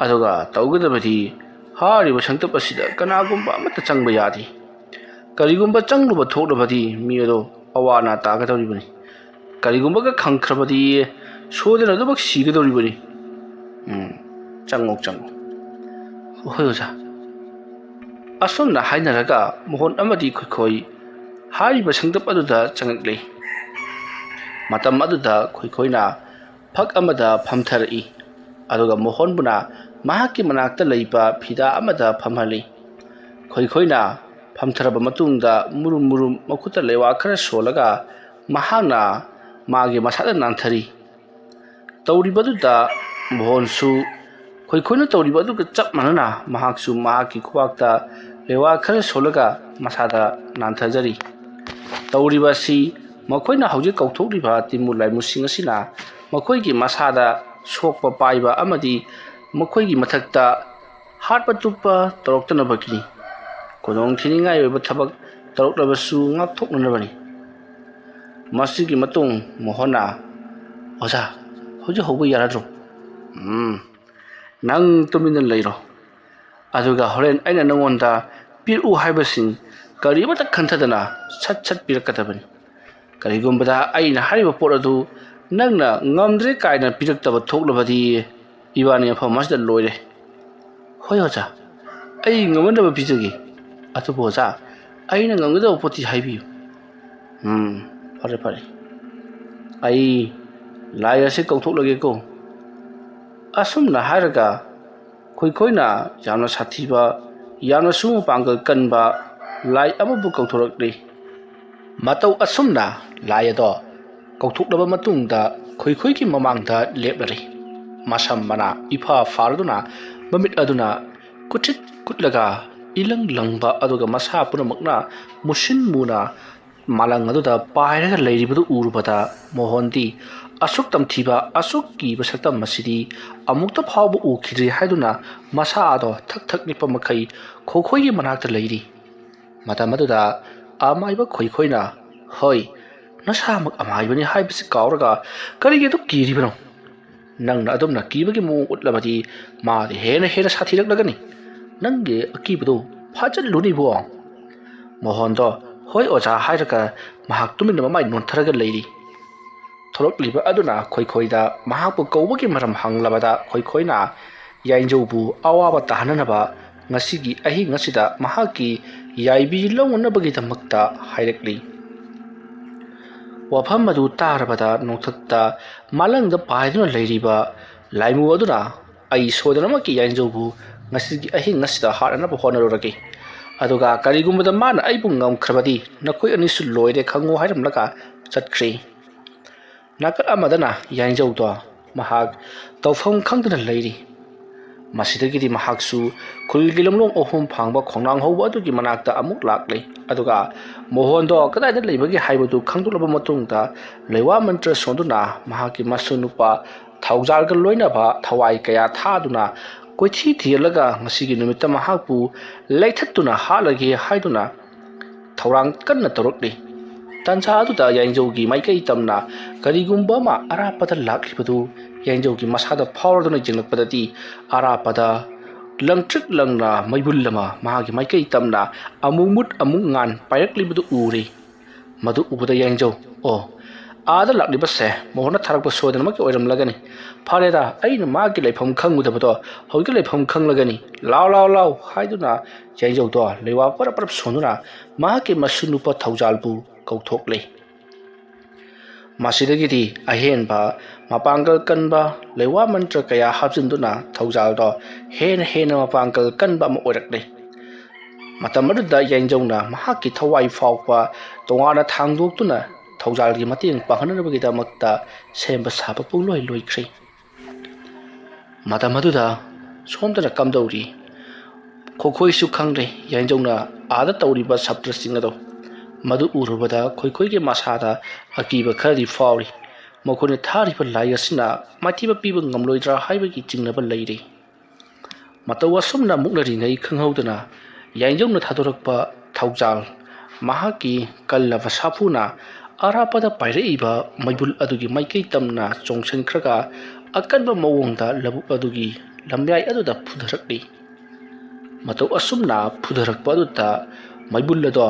ꯑꯗꯨꯒ ꯇꯧꯒꯗꯕꯗꯤ ꯍꯥꯏꯔꯤꯕ ꯁꯪꯇꯞ ꯑꯁꯤꯗ ꯀꯅꯥꯒꯨꯝꯕ ꯑꯃꯠꯇ ꯆꯪꯕ ꯌꯥꯗꯦ꯫ ꯀꯔꯤꯒꯨꯝꯕ ꯆꯪꯂꯨꯕ ꯊꯣꯛꯂꯕꯗꯤ ꯃꯤ ꯑꯗꯣ ꯑꯋꯥ ꯑꯅꯥ ꯇꯥꯒꯗꯧꯔꯤꯕꯅꯤ꯫ ꯀꯔꯤꯒꯨꯝꯕꯒ ꯈꯪꯈ꯭ꯔꯕꯗꯤ ꯁꯣꯏꯗꯅ ꯑꯗꯨꯃꯛ ꯁꯤꯒꯗꯧꯔꯤꯕꯅꯤ꯫ ꯆꯪꯉꯣ꯫ ꯍꯣꯏ ꯑꯣꯖꯥ꯫ ꯑꯁꯨꯝꯅ ꯍꯥꯏꯅꯔꯒ ꯃꯣꯍꯣꯟ ꯑꯃꯗꯤ ꯈꯣꯏꯈꯣꯏ ꯍꯥꯏꯔꯤꯕ ꯁꯪꯇꯞ ꯑꯗꯨꯗ ꯆꯪꯂꯛꯂꯤ꯫ ꯃꯇꯝ ꯑꯗꯨꯗ ꯈꯣꯏꯈꯣꯏꯅ ꯐꯛ ꯑꯃꯗ ꯐꯝꯊꯔꯛꯏ ꯑꯗꯨꯒ ꯃꯣꯍꯣꯟꯕꯨꯅ ꯃꯍꯥꯛꯀꯤ ꯃꯅꯥꯛꯇ ꯂꯩꯕ ꯐꯤꯗꯥ ꯑꯃꯗ ꯐꯝꯍꯜꯂꯤ꯫ ꯈꯣꯏꯈꯣꯏꯅ ꯐꯝꯊꯔꯕ ꯃꯇꯨꯡꯗ ꯃꯨꯔꯨꯝ ꯃꯈꯨꯠꯇ ꯂꯩꯋꯥ ꯈꯔ ꯁꯣꯜꯂꯒ ꯃꯍꯥꯛꯅ ꯃꯥꯒꯤ ꯃꯁꯥꯗ ꯅꯥꯟꯊꯔꯤ꯫ ꯇꯧꯔꯤꯕꯗꯨꯗ ꯃꯣꯍꯣꯟꯁꯨ ꯈꯣꯏꯈꯣꯏꯅ ꯇꯧꯔꯤꯕ ꯑꯗꯨꯒ ꯆꯞ ꯃꯥꯟꯅꯅ ꯃꯍꯥꯛꯁꯨ ꯃꯍꯥꯛꯀꯤ ꯈꯨꯕꯥꯛꯇ ꯂꯩꯋꯥ ꯈꯔ ꯁꯣꯜꯂꯒ ꯃꯁꯥꯗ ꯅꯥꯟꯊꯖꯔꯤ꯫ ꯇꯧꯔꯤꯕ ꯑꯁꯤ ꯃꯈꯣꯏꯅ ꯍꯧꯖꯤꯛ ꯀꯧꯊꯣꯛꯂꯤꯕ ꯇꯤꯃꯨ ꯂꯥꯏꯃꯨꯁꯤꯡ ꯑꯁꯤꯅ ꯃꯈꯣꯏꯒꯤ ꯃꯁꯥꯗ ꯁꯣꯛꯄ ꯄꯥꯏꯕ ꯑꯃꯗꯤ ꯃꯈꯣꯏꯒꯤ ꯃꯊꯛꯇ ꯍꯥꯠꯄ ꯇꯨꯞꯄ ꯇꯧꯔꯛꯇꯅꯕꯒꯤꯅꯤ꯫ ꯈꯨꯗꯣꯡꯊꯤꯅꯤꯡꯉꯥꯏ ꯑꯣꯏꯕ ꯊꯕꯛ ꯇꯧꯔꯛꯂꯕꯁꯨ ꯉꯥꯛꯊꯣꯛꯅꯅꯕꯅꯤ꯫ ꯃꯁꯤꯒꯤ ꯃꯇꯨꯡ ꯃꯣꯍꯣꯟꯅ "ꯑꯣꯖꯥ, ꯍꯧꯖꯤꯛ ꯍꯧꯕ ꯌꯥꯔꯗ꯭ꯔꯣ?" ꯅꯪ ꯇꯨꯃꯤꯟꯅ ꯂꯩꯔꯣ꯫ ꯑꯗꯨꯒ ꯍꯣꯔꯦꯟ ꯑꯩꯅ ꯅꯪꯉꯣꯟꯗ ꯄꯤꯔꯛꯎ ꯍꯥꯏꯕꯁꯤꯡ ꯀꯔꯤꯃꯠꯇ ꯈꯟꯊꯗꯅ ꯁꯠ ꯄꯤꯔꯛꯀꯗꯕꯅꯤ꯫ ꯀꯔꯤꯒꯨꯝꯕꯗ ꯑꯩꯅ ꯍꯥꯏꯔꯤꯕ ꯄꯣꯠ ꯑꯗꯨ ꯅꯪꯅ ꯉꯝꯗ꯭ꯔꯦ ꯀꯥꯏꯅ ꯄꯤꯔꯛꯇꯕ ꯊꯣꯛꯂꯕꯗꯤ ꯏꯕꯥꯅꯤ ꯃꯐꯝ ꯑꯁꯤꯗ ꯂꯣꯏꯔꯦ꯫ ꯍꯣꯏ ꯑꯣꯖꯥ, ꯑꯩ ꯉꯝꯃꯟꯅꯕ ꯄꯤꯖꯒꯦ꯫ ꯑꯗꯨꯕꯨ ꯑꯣꯖꯥ, ꯑꯩꯅ ꯉꯝꯒꯗꯕ ꯄꯣꯠꯇꯤ ꯍꯥꯏꯕꯤꯌꯨ꯫ ꯐꯔꯦ꯫ ꯑꯩ ꯂꯥꯏ ꯑꯁꯤ ꯀꯧꯊꯣꯛꯂꯒꯦꯀꯣ꯫ ꯑꯁꯨꯝꯅ ꯍꯥꯏꯔꯒ ꯈꯣꯏꯈꯣꯏꯅ ꯌꯥꯝꯅ ꯁꯥꯊꯤꯕ, ꯌꯥꯝꯅꯁꯨ ꯃꯄꯥꯡꯒꯜ ꯀꯟꯕ ꯂꯥꯏ ꯑꯃꯕꯨ ꯀꯧꯊꯣꯔꯛꯂꯤ꯫ ꯃꯇꯧ ꯑꯁꯨꯝꯅ ꯂꯥꯏ ꯑꯗꯣ ꯀꯧꯊꯣꯛꯂꯕ ꯃꯇꯨꯡꯗ ꯈꯣꯏꯈꯣꯏꯒꯤ ꯃꯃꯥꯡꯗ ꯂꯦꯞꯂꯔꯤ꯫ ꯃꯁꯝ ꯃꯅꯥ ꯏꯐꯥ ꯐꯥꯔꯗꯨꯅ ꯃꯃꯤꯠ ꯑꯗꯨꯅ ꯀꯨꯠꯊꯤꯠ ꯀꯨꯠꯂꯒ ꯏꯂꯪ ꯂꯪꯕ ꯑꯗꯨꯒ ꯃꯁꯥ ꯄꯨꯝꯅꯃꯛꯅ ꯃꯨꯁꯤꯟ ꯃꯨꯅ ꯃꯥꯂꯪ ꯑꯗꯨꯗ ꯄꯥꯏꯔꯒ ꯂꯩꯔꯤꯕꯗꯨ ꯎꯔꯨꯕꯗ ꯃꯣꯍꯣꯟꯗꯤ ꯑꯁꯨꯛ ꯇꯝꯊꯤꯕ, ꯑꯁꯨꯛ ꯀꯤꯕ ꯁꯛꯇꯝ ꯑꯁꯤꯗꯤ ꯑꯃꯨꯛꯇ ꯐꯥꯎꯕ ꯎꯈꯤꯗ꯭ꯔꯤ ꯍꯥꯏꯗꯨꯅ ꯃꯁꯥ ꯑꯗꯣ ꯊꯛ ꯅꯤꯛꯄ ꯃꯈꯩ ꯈꯣꯏꯈꯣꯏꯒꯤ ꯃꯅꯥꯛꯇ ꯂꯩꯔꯤ꯫ ꯃꯇꯝ ꯑꯗꯨꯗ ꯑꯃꯥꯏꯕ ꯈꯣꯏꯈꯣꯏꯅ "ꯍꯣꯏ, ꯅꯁꯥꯃꯛ ꯑꯃꯥꯏꯕꯅꯤ ꯍꯥꯏꯕꯁꯤ ꯀꯥꯎꯔꯒ ꯀꯔꯤꯒꯤ ꯑꯗꯨꯛ ꯀꯤꯔꯤꯕꯅꯣ? ꯅꯪꯅ ꯑꯗꯨꯝꯅ ꯀꯤꯕꯒꯤ ꯃꯑꯣꯡ ꯎꯠꯂꯕꯗꯤ ꯃꯥꯗꯤ ꯍꯦꯟꯅ ꯁꯥꯊꯤꯔꯛꯂꯒꯅꯤ꯫ ꯅꯪꯒꯤ ꯑꯀꯤꯕꯗꯨ ꯐꯥꯖꯤꯜꯂꯨꯅꯤꯕꯣ." ꯃꯣꯍꯣꯟꯗꯣ "ꯍꯣꯏ ꯑꯣꯖꯥ" ꯍꯥꯏꯔꯒ ꯃꯍꯥꯛ ꯇꯨꯃꯤꯟꯅ ꯃꯃꯥꯏ ꯅꯣꯟꯊꯔꯒ ꯂꯩꯔꯤ꯫ ꯊꯣꯔꯛꯂꯤꯕ ꯑꯗꯨꯅ ꯈꯣꯏꯈꯣꯏꯗ ꯃꯍꯥꯛꯄꯨ ꯀꯧꯕꯒꯤ ꯃꯔꯝ ꯍꯪꯂꯕꯗ ꯈꯣꯏꯈꯣꯏꯅ ꯌꯥꯏꯅꯖꯧꯕꯨ ꯑꯋꯥꯕ ꯇꯥꯍꯟꯅꯅꯕ ꯉꯁꯤꯒꯤ ꯑꯍꯤꯡ ꯑꯁꯤꯗ ꯃꯍꯥꯛꯀꯤ ꯌꯥꯏꯕꯤ ꯂꯧꯅꯅꯕꯒꯤꯗꯃꯛꯇ ꯍꯥꯏꯔꯛꯂꯤ꯫ ꯋꯥꯐꯝ ꯑꯗꯨ ꯇꯥꯔꯕꯗ ꯅꯣꯡꯊꯛꯇ ꯃꯥꯂꯪꯗ ꯄꯥꯏꯗꯨꯅ ꯂꯩꯔꯤꯕ ꯂꯥꯏꯃꯨ ꯑꯗꯨꯅ "ꯑꯩ ꯁꯣꯏꯗꯅꯃꯛꯀꯤ ꯌꯥꯏꯅꯖꯧꯕꯨ ꯉꯁꯤꯒꯤ ꯑꯍꯤꯡ ꯑꯁꯤꯗ ꯍꯥꯠꯅꯅꯕ ꯍꯣꯠꯅꯔꯨꯔꯒꯦ꯫ ꯑꯗꯨꯒ ꯀꯔꯤꯒꯨꯝꯕꯗ ꯃꯥꯅ ꯑꯩꯕꯨ ꯉꯝꯈ꯭ꯔꯕꯗꯤ ꯅꯈꯣꯏ ꯑꯅꯤꯁꯨ ꯂꯣꯏꯔꯦ ꯈꯪꯉꯨ" ꯍꯥꯏꯔꯝꯂꯒ ꯆꯠꯈ꯭ꯔꯦ꯫ ꯅꯥꯀꯜ ꯑꯃꯗꯅ ꯌꯥꯏꯅꯖꯧꯗꯣ ꯃꯍꯥꯛ ꯇꯧꯐꯝ ꯈꯪꯗꯅ ꯂꯩꯔꯤ꯫ ꯃꯁꯤꯗꯒꯤꯗꯤ ꯃꯍꯥꯛꯁꯨ ꯈꯨꯜꯒꯤ ꯂꯝꯂꯣꯡ 3 ꯐꯥꯡꯕ ꯈꯣꯡꯅꯥꯡ ꯍꯧꯕ ꯑꯗꯨꯒꯤ ꯃꯅꯥꯛꯇ ꯑꯃꯨꯛ ꯂꯥꯛꯂꯦ꯫ ꯑꯗꯨꯒ ꯃꯣꯍꯣꯟꯗꯣ ꯀꯗꯥꯏꯗ ꯂꯩꯕꯒꯦ ꯍꯥꯏꯕꯗꯨ ꯈꯪꯗꯣꯛꯂꯕ ꯃꯇꯨꯡꯗ ꯂꯩꯋꯥ ꯃꯟꯇ꯭ꯔ ꯁꯣꯟꯗꯨꯅ ꯃꯍꯥꯛꯀꯤ ꯃꯁꯨ ꯅꯨꯄꯥ ꯊꯧꯖꯥꯜꯒ ꯂꯣꯏꯅꯕ ꯊꯋꯥꯏ ꯀꯌꯥ ꯊꯥꯗꯨꯅ ꯀꯣꯏꯊꯤ ꯊꯤꯍꯜꯂꯒ ꯉꯁꯤꯒꯤ ꯅꯨꯃꯤꯠꯇ ꯃꯍꯥꯛꯄꯨ ꯂꯩꯊꯠꯇꯨꯅ ꯍꯥꯠꯂꯒꯦ ꯍꯥꯏꯗꯨꯅ ꯊꯧꯔꯥꯡ ꯀꯟꯅ ꯇꯧꯔꯛꯂꯤ꯫ ꯇꯥꯟꯖꯥ ꯑꯗꯨꯗ ꯌꯥꯏꯅꯖꯧꯒꯤ ꯃꯥꯏꯀꯩ ꯇꯝꯅ ꯀꯔꯤꯒꯨꯝꯕ ꯑꯃ ꯑꯔꯥꯞꯄꯗ ꯂꯥꯛꯂꯤꯕꯗꯨ ꯌꯥꯏꯅꯖꯧꯒꯤ ꯃꯁꯥꯗ ꯐꯥꯎꯔꯗꯨꯅ ꯌꯦꯡꯂꯛꯄꯗꯗꯤ ꯑꯔꯥꯞꯄꯗ ꯂꯪꯇ꯭ꯔꯤꯛ ꯂꯪꯅ ꯃꯩꯕꯨꯜ ꯑꯃ ꯃꯍꯥꯛꯀꯤ ꯃꯥꯏꯀꯩ ꯇꯝꯅ ꯑꯃꯨꯛ ꯃꯨꯠ ꯑꯃꯨꯛ ꯉꯥꯟ ꯄꯥꯏꯔꯛꯂꯤꯕꯗꯨ ꯎꯔꯦ꯫ ꯃꯗꯨ ꯎꯕꯗ ꯌꯥꯏꯅꯖꯧ "ꯑꯥꯗ ꯂꯥꯛꯂꯤꯕꯁꯦ ꯃꯣꯍꯣꯟꯅ ꯊꯥꯔꯛꯄ ꯁꯣꯏꯗꯅꯃꯛꯀꯤ ꯑꯣꯏꯔꯝꯂꯒꯅꯤ꯫ ꯐꯔꯦꯗ, ꯑꯩꯅ ꯃꯥꯒꯤ ꯂꯩꯐꯝ ꯈꯪꯉꯨꯗꯕꯗꯣ ꯍꯧꯖꯤꯛ ꯂꯩꯐꯝ ꯈꯪꯂꯒꯅꯤ꯫ ꯂꯥꯎ" ꯍꯥꯏꯗꯨꯅ ꯌꯥꯏꯅꯖꯧꯗꯣ ꯂꯩꯋꯥ ꯄꯔꯞ ꯁꯣꯟꯗꯨꯅ ꯃꯍꯥꯛꯀꯤ ꯃꯁꯨ ꯅꯨꯄꯥ ꯊꯧꯖꯥꯜꯕꯨ ꯀꯧꯊꯣꯛꯂꯦ꯫ ꯃꯁꯤꯗꯒꯤꯗꯤ ꯑꯍꯦꯟꯕ ꯃꯄꯥꯡꯒꯜ ꯀꯟꯕ ꯂꯩꯋꯥ ꯃꯟꯇ꯭ꯔ ꯀꯌꯥ ꯍꯥꯞꯆꯤꯟꯗꯨꯅ ꯊꯧꯖꯥꯜꯗꯣ ꯍꯦꯟꯅ ꯃꯄꯥꯡꯒꯜ ꯀꯟꯕ ꯑꯃ ꯑꯣꯏꯔꯛꯂꯦ꯫ ꯃꯇꯝ ꯑꯗꯨꯗ ꯌꯥꯏꯅꯖꯧꯅ ꯃꯍꯥꯛꯀꯤ ꯊꯋꯥꯏ ꯐꯥꯎꯕ ꯇꯣꯉꯥꯟꯅ ꯊꯥꯡꯗꯣꯛꯇꯨꯅ ꯊꯧꯖꯥꯜꯒꯤ ꯃꯇꯦꯡ ꯄꯥꯡꯍꯟꯅꯕꯒꯤꯗꯃꯛꯇ ꯁꯦꯝꯕ ꯁꯥꯕ ꯄꯨꯡꯂꯣꯏ ꯂꯣꯏꯈ꯭ꯔꯦ꯫ ꯃꯇꯝ ꯑꯗꯨꯗ ꯁꯣꯝꯗꯅ ꯀꯝꯗꯧꯔꯤ ꯈꯣꯏꯈꯣꯏꯁꯨ ꯈꯪꯂꯦ ꯌꯥꯏꯅꯖꯧꯅ ꯑꯥꯗ ꯇꯧꯔꯤꯕ ꯁꯞꯇ꯭ꯔꯁꯤꯡ ꯑꯗꯣ ꯃꯗꯨ ꯎꯔꯨꯕꯗ ꯈꯣꯏꯈꯣꯏꯒꯤ ꯃꯁꯥꯗ ꯑꯀꯤꯕ ꯈꯔꯗꯤ ꯐꯥꯎꯔꯤ꯫ ꯃꯈꯣꯏꯅ ꯊꯥꯔꯤꯕ ꯂꯥꯏ ꯑꯁꯤꯅ ꯃꯥꯏꯊꯤꯕ ꯄꯤꯕ ꯉꯝꯂꯣꯏꯗ꯭ꯔꯥ ꯍꯥꯏꯕꯒꯤ ꯆꯤꯡꯅꯕ ꯂꯩꯔꯤ꯫ ꯃꯇꯧ ꯑꯁꯨꯝꯅ ꯃꯨꯛꯅꯔꯤꯉꯩ ꯈꯪꯍꯧꯗꯅ ꯌꯥꯏꯅꯖꯧꯅ ꯊꯥꯗꯣꯔꯛꯄ ꯊꯧꯖꯥꯜ ꯃꯍꯥꯛꯀꯤ ꯀꯜꯂꯕ ꯁꯥꯐꯨꯅ ꯑꯔꯥꯞꯄꯗ ꯄꯥꯏꯔꯛꯏꯕ ꯃꯩꯕꯨꯜ ꯑꯗꯨꯒꯤ ꯃꯥꯏꯀꯩ ꯇꯝꯅ ꯆꯣꯡꯁꯤꯟꯈ꯭ꯔꯒ ꯑꯀꯟꯕ ꯃꯑꯣꯡꯗ ꯂꯧꯕꯨꯛ ꯑꯗꯨꯒꯤ ꯂꯝꯌꯥꯏ ꯑꯗꯨꯗ ꯐꯨꯗꯔꯛꯂꯤ꯫ ꯃꯇꯧ ꯑꯁꯨꯝꯅ ꯐꯨꯗꯔꯛꯄ ꯑꯗꯨꯗ ꯃꯩꯕꯨꯜ ꯑꯗꯣ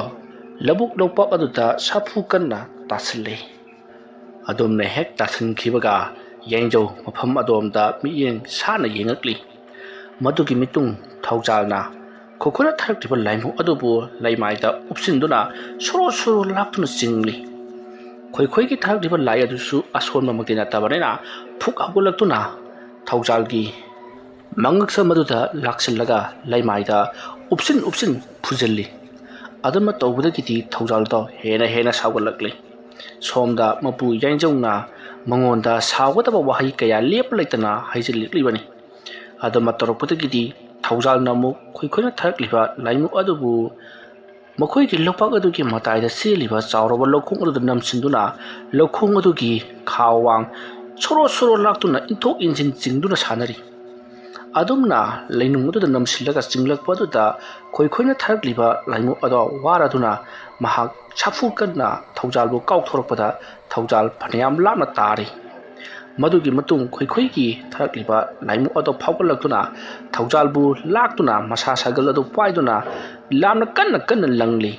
ꯂꯧꯕꯨꯛ ꯂꯧꯄꯥꯛ ꯑꯗꯨꯗ ꯁꯥꯐꯨ ꯀꯟꯅ ꯇꯥꯁꯤꯜꯂꯤ꯫ ꯑꯗꯨꯝꯅ ꯍꯦꯛ ꯇꯥꯁꯤꯟꯈꯤꯕꯒ ꯌꯥꯏꯅꯖꯧ ꯃꯐꯝ ꯑꯗꯣꯝꯗ ꯃꯤꯠꯌꯦꯡ ꯁꯥꯅ ꯌꯦꯡꯉꯛꯂꯤ꯫ ꯃꯗꯨꯒꯤ ꯃꯇꯨꯡ ꯊꯧꯖꯥꯜꯅ ꯈꯣꯏꯈꯣꯏꯅ ꯊꯥꯔꯛꯂꯤꯕ ꯂꯥꯏꯃꯨ ꯑꯗꯨꯕꯨ ꯂꯩꯃꯥꯏꯗ ꯎꯞꯁꯤꯟꯗꯨꯅ ꯁꯣꯔꯣ ꯁꯣꯔꯣ ꯂꯥꯛꯇꯨꯅ ꯆꯤꯡꯂꯤ꯫ ꯈꯣꯏꯈꯣꯏꯒꯤ ꯊꯥꯔꯛꯂꯤꯕ ꯂꯥꯏ ꯑꯗꯨꯁꯨ ꯑꯁꯣꯟꯕꯃꯛꯇꯤ ꯅꯠꯇꯕꯅꯤꯅ ꯐꯨꯛ ꯍꯧꯒꯠꯂꯛꯇꯨꯅ ꯊꯧꯖꯥꯜꯒꯤ ꯃꯉꯛꯁꯝ ꯑꯗꯨꯗ ꯂꯥꯛꯁꯤꯜꯂꯒ ꯂꯩꯃꯥꯏꯗ ꯎꯞꯁꯤꯟ ꯐꯨꯖꯤꯜꯂꯤ꯫ ꯑꯗꯨꯝꯅ ꯇꯧꯕꯗꯒꯤꯗꯤ ꯊꯧꯖꯥꯜꯗꯣ ꯍꯦꯟꯅ ꯁꯥꯎꯒꯠꯂꯛꯂꯤ꯫ ꯁꯣꯝꯗ ꯃꯄꯨ ꯌꯥꯏꯅꯖꯧꯅ ꯃꯉꯣꯟꯗ ꯁꯥꯎꯒꯗꯕ ꯋꯥꯍꯩ ꯀꯌꯥ ꯂꯦꯞꯄ ꯂꯩꯇꯅ ꯍꯥꯏꯖꯤꯜꯂꯛꯂꯤꯕꯅꯤ꯫ ꯑꯗꯨꯝꯅ ꯇꯧꯔꯛꯄꯗꯒꯤꯗꯤ ꯊꯧꯖꯥꯜꯅ ꯑꯃꯨꯛ ꯈꯣꯏꯈꯣꯏꯅ ꯊꯥꯔꯛꯂꯤꯕ ꯂꯥꯏꯃꯨ ꯑꯗꯨꯕꯨ ꯃꯈꯣꯏꯒꯤ ꯂꯧꯄꯥꯛ ꯑꯗꯨꯒꯤ ꯃꯇꯥꯏꯗ ꯆꯦꯜꯂꯤꯕ ꯆꯥꯎꯔꯕ ꯂꯧꯈꯣꯡ ꯑꯗꯨꯗ ꯅꯝꯁꯤꯟꯗꯨꯅ ꯂꯧꯈꯣꯡ ꯑꯗꯨꯒꯤ ꯈꯥꯋꯥꯡ ꯁꯣꯔꯣ ꯂꯥꯛꯇꯨꯅ ꯏꯟꯊꯣꯛ ꯏꯟꯁꯤꯟ ꯆꯤꯡꯗꯨꯅ ꯁꯥꯟꯅꯔꯤ꯫ ꯑꯗꯨꯝꯅ ꯂꯩꯅꯨꯡ ꯑꯗꯨꯗ ꯅꯝꯁꯤꯜꯂꯒ ꯆꯤꯡꯂꯛꯄ ꯑꯗꯨꯗ ꯈꯣꯏꯈꯣꯏꯅ ꯊꯥꯔꯛꯂꯤꯕ ꯂꯥꯏꯃꯨ ꯑꯗꯣ ꯋꯥꯔꯗꯨꯅ ꯃꯍꯥꯛ ꯁꯥꯐꯨ ꯀꯟꯅ ꯊꯧꯖꯥꯜꯕꯨ ꯀꯥꯎꯊꯣꯔꯛꯄꯗ ꯊꯧꯖꯥꯜ ꯐꯅꯌꯥꯝ ꯂꯥꯞꯅ ꯇꯥꯔꯤ꯫ ꯃꯗꯨꯒꯤ ꯃꯇꯨꯡ ꯈꯣꯏꯈꯣꯏꯒꯤ ꯊꯥꯔꯛꯂꯤꯕ ꯂꯥꯏꯃꯨ ꯑꯗꯣ ꯐꯥꯎꯒꯠꯂꯛꯇꯨꯅ ꯊꯧꯖꯥꯜꯕꯨ ꯂꯥꯛꯇꯨꯅ ꯃꯁꯥ ꯁꯥꯒꯜ ꯑꯗꯨ ꯄꯥꯏꯗꯨꯅ ꯌꯥꯝꯅ ꯀꯟꯅ ꯂꯪꯂꯤ꯫